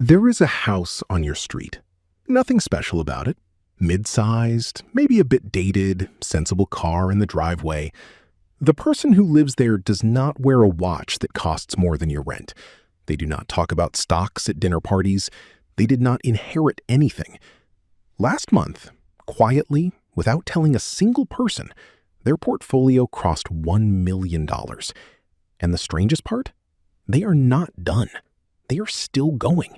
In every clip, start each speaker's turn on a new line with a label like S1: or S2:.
S1: There is a house on your street. Nothing special about it. Mid-sized, maybe a bit dated, sensible car in the driveway. The person who lives there does not wear a watch that costs more than your rent. They do not talk about stocks at dinner parties. They did not inherit anything. Last month, quietly, without telling a single person, their portfolio crossed $1 million. And the strangest part? They are not done. They are still going.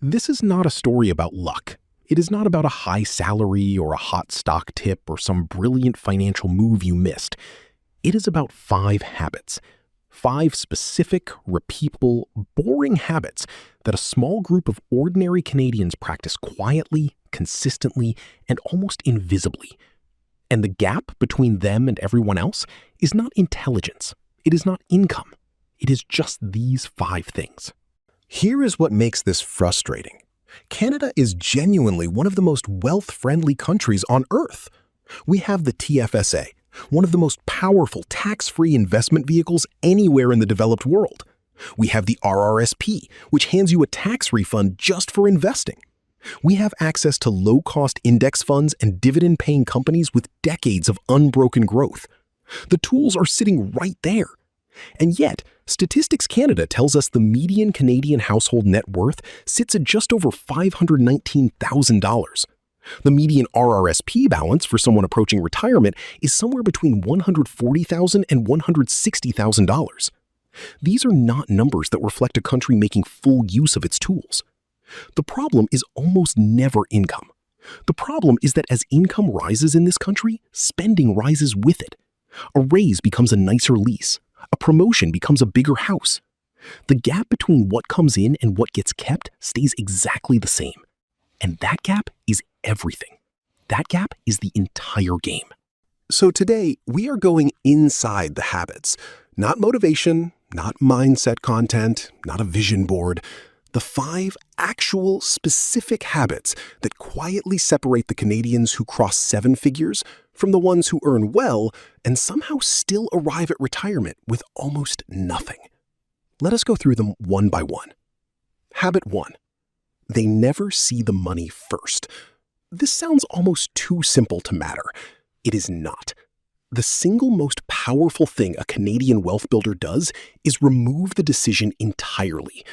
S1: This is not a story about luck. It is not about a high salary or a hot stock tip or some brilliant financial move you missed. It is about 5 habits. 5 specific, repeatable, boring habits that a small group of ordinary Canadians practice quietly, consistently, and almost invisibly. And the gap between them and everyone else is not intelligence. It is not income. It is just these 5 things.
S2: Here is what makes this frustrating. Canada is genuinely one of the most wealth-friendly countries on Earth. We have the TFSA, one of the most powerful tax-free investment vehicles anywhere in the developed world. We have the RRSP, which hands you a tax refund just for investing. We have access to low-cost index funds and dividend-paying companies with decades of unbroken growth. The tools are sitting right there. And yet, Statistics Canada tells us the median Canadian household net worth sits at just over $519,000. The median RRSP balance for someone approaching retirement is somewhere between $140,000 and $160,000. These are not numbers that reflect a country making full use of its tools. The problem is almost never income. The problem is that as income rises in this country, spending rises with it. A raise becomes a nicer lease. A promotion becomes a bigger house. The gap between what comes in and what gets kept stays exactly the same. And that gap is everything. That gap is the entire game. So today, we are going inside the habits. Not motivation, not mindset content, not a vision board. The 5 actual specific habits that quietly separate the Canadians who cross 7 figures from the ones who earn well and somehow still arrive at retirement with almost nothing. Let us go through them one by one. Habit 1. They never see the money first. This sounds almost too simple to matter. It is not. The single most powerful thing a Canadian wealth builder does is remove the decision entirely.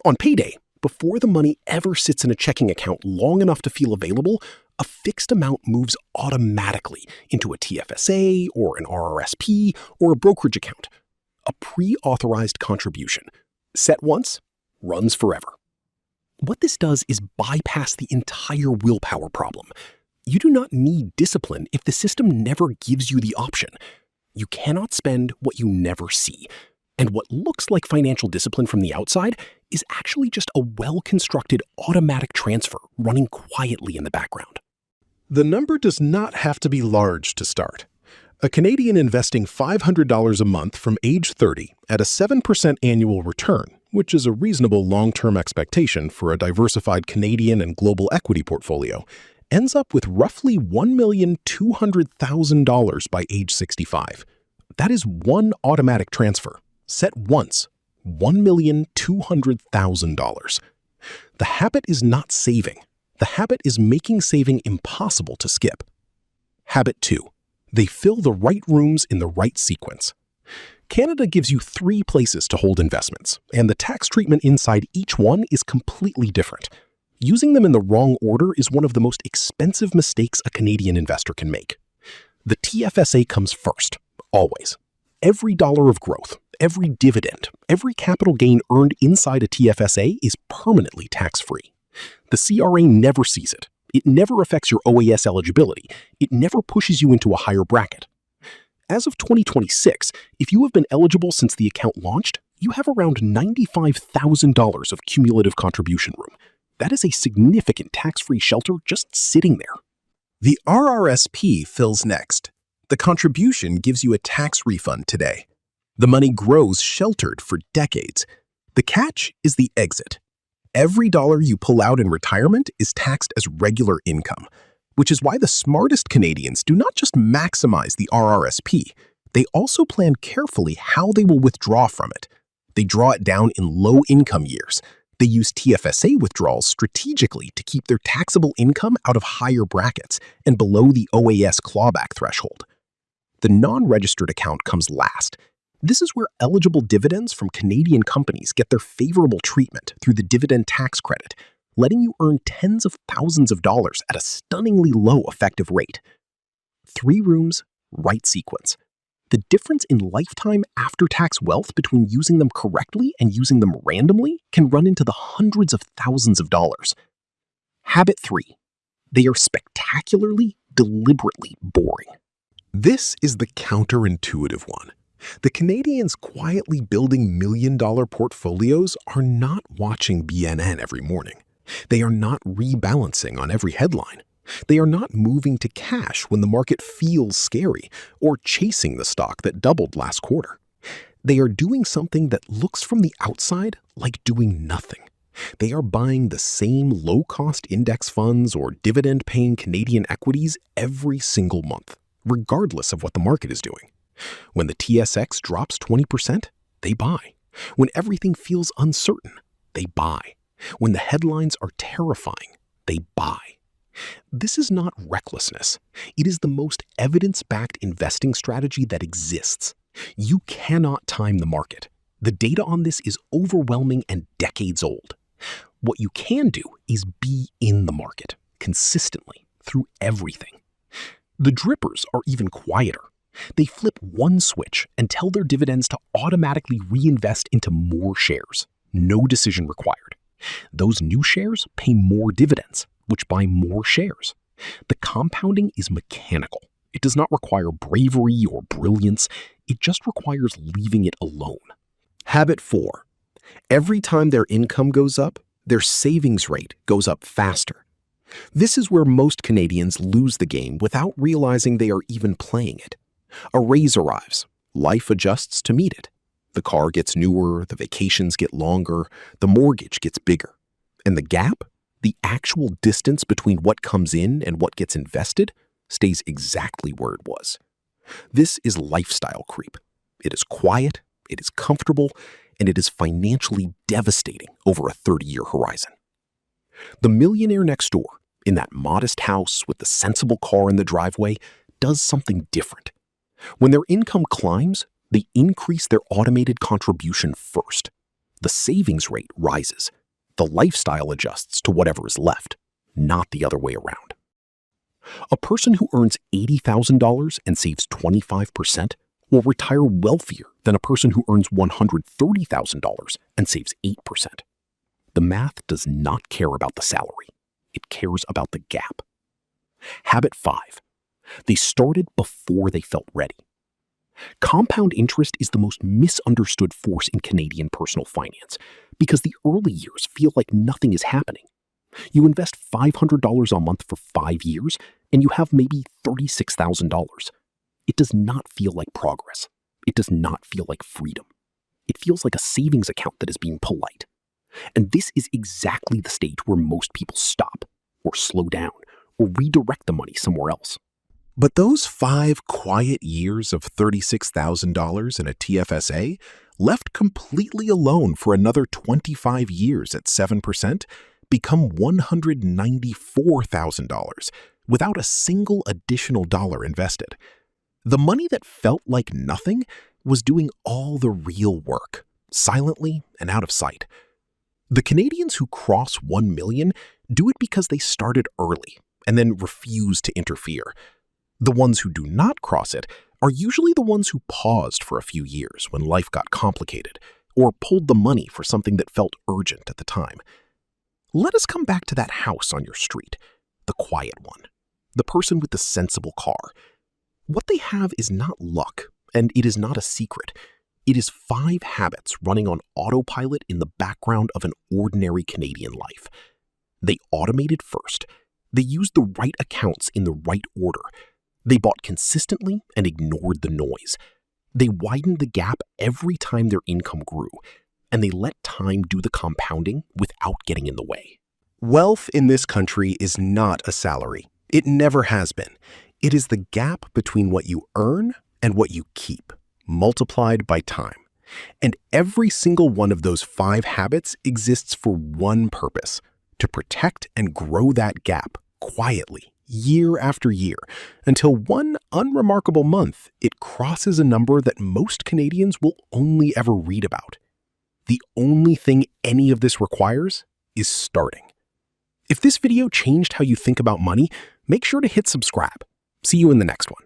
S2: On payday, before the money ever sits in a checking account long enough to feel available, a fixed amount moves automatically into a TFSA or an RRSP or a brokerage account. A pre-authorized contribution. Set once, runs forever. What this does is bypass the entire willpower problem. You do not need discipline if the system never gives you the option. You cannot spend what you never see. And what looks like financial discipline from the outside is actually just a well-constructed automatic transfer running quietly in the background.
S1: The number does not have to be large to start. A Canadian investing $500 a month from age 30 at a 7% annual return, which is a reasonable long-term expectation for a diversified Canadian and global equity portfolio, ends up with roughly $1,200,000 by age 65. That is one automatic transfer. Set once, $1,200,000. The habit is not saving. The habit is making saving impossible to skip. Habit 2. They fill the right rooms in the right sequence. Canada gives you 3 places to hold investments, and the tax treatment inside each one is completely different. Using them in the wrong order is one of the most expensive mistakes a Canadian investor can make. The TFSA comes first, always. Every dollar of growth, every dividend, every capital gain earned inside a TFSA is permanently tax-free. The CRA never sees it. It never affects your OAS eligibility. It never pushes you into a higher bracket. As of 2026, if you have been eligible since the account launched, you have around $95,000 of cumulative contribution room. That is a significant tax-free shelter just sitting there.
S2: The RRSP fills next. The contribution gives you a tax refund today. The money grows sheltered for decades. The catch is the exit. Every dollar you pull out in retirement is taxed as regular income, which is why the smartest Canadians do not just maximize the RRSP, they also plan carefully how they will withdraw from it. They draw it down in low-income years. They use TFSA withdrawals strategically to keep their taxable income out of higher brackets and below the OAS clawback threshold. The non-registered account comes last. This is where eligible dividends from Canadian companies get their favorable treatment through the dividend tax credit, letting you earn tens of thousands of dollars at a stunningly low effective rate. 3 rooms, right sequence. The difference in lifetime after-tax wealth between using them correctly and using them randomly can run into the hundreds of thousands of dollars. Habit 3. They are spectacularly, deliberately boring.
S1: This is the counterintuitive one. The Canadians quietly building million-dollar portfolios are not watching BNN every morning. They are not rebalancing on every headline. They are not moving to cash when the market feels scary or chasing the stock that doubled last quarter. They are doing something that looks from the outside like doing nothing. They are buying the same low-cost index funds or dividend-paying Canadian equities every single month, regardless of what the market is doing. When the TSX drops 20%, they buy. When everything feels uncertain, they buy. When the headlines are terrifying, they buy. This is not recklessness. It is the most evidence-backed investing strategy that exists. You cannot time the market. The data on this is overwhelming and decades old. What you can do is be in the market, consistently, through everything. The drippers are even quieter. They flip one switch and tell their dividends to automatically reinvest into more shares. No decision required. Those new shares pay more dividends, which buy more shares. The compounding is mechanical. It does not require bravery or brilliance. It just requires leaving it alone. Habit 4. Every time their income goes up, their savings rate goes up faster. This is where most Canadians lose the game without realizing they are even playing it. A raise arrives. Life adjusts to meet it. The car gets newer, the vacations get longer, the mortgage gets bigger. And the gap, the actual distance between what comes in and what gets invested, stays exactly where it was. This is lifestyle creep. It is quiet, it is comfortable, and it is financially devastating over a 30-year horizon. The millionaire next door, in that modest house with the sensible car in the driveway, does something different. When their income climbs, they increase their automated contribution first. The savings rate rises. The lifestyle adjusts to whatever is left, not the other way around. A person who earns $80,000 and saves 25% will retire wealthier than a person who earns $130,000 and saves 8%. The math does not care about the salary. It cares about the gap. Habit 5. They started before they felt ready. Compound interest is the most misunderstood force in Canadian personal finance because the early years feel like nothing is happening. You invest $500 a month for 5 years and you have maybe $36,000. It does not feel like progress. It does not feel like freedom. It feels like a savings account that is being polite. And this is exactly the stage where most people stop, or slow down, or redirect the money somewhere else. But those 5 quiet years of $36,000 in a TFSA, left completely alone for another 25 years at 7%, become $194,000 without a single additional dollar invested. The money that felt like nothing was doing all the real work, silently and out of sight. The Canadians who cross 1 million do it because they started early and then refuse to interfere. The ones who do not cross it are usually the ones who paused for a few years when life got complicated or pulled the money for something that felt urgent at the time. Let us come back to that house on your street, the quiet one, the person with the sensible car. What they have is not luck, and it is not a secret. It is 5 habits running on autopilot in the background of an ordinary Canadian life. They automated first. They used the right accounts in the right order. They bought consistently and ignored the noise. They widened the gap every time their income grew, and they let time do the compounding without getting in the way. Wealth in this country is not a salary. It never has been. It is the gap between what you earn and what you keep, multiplied by time.
S2: And every single one of those 5 habits exists for one purpose: to protect and grow that gap quietly, year after year, until one unremarkable month it crosses a number that most Canadians will only ever read about. The only thing any of this requires is starting. If this video changed how you think about money, make sure to hit subscribe. See you in the next one.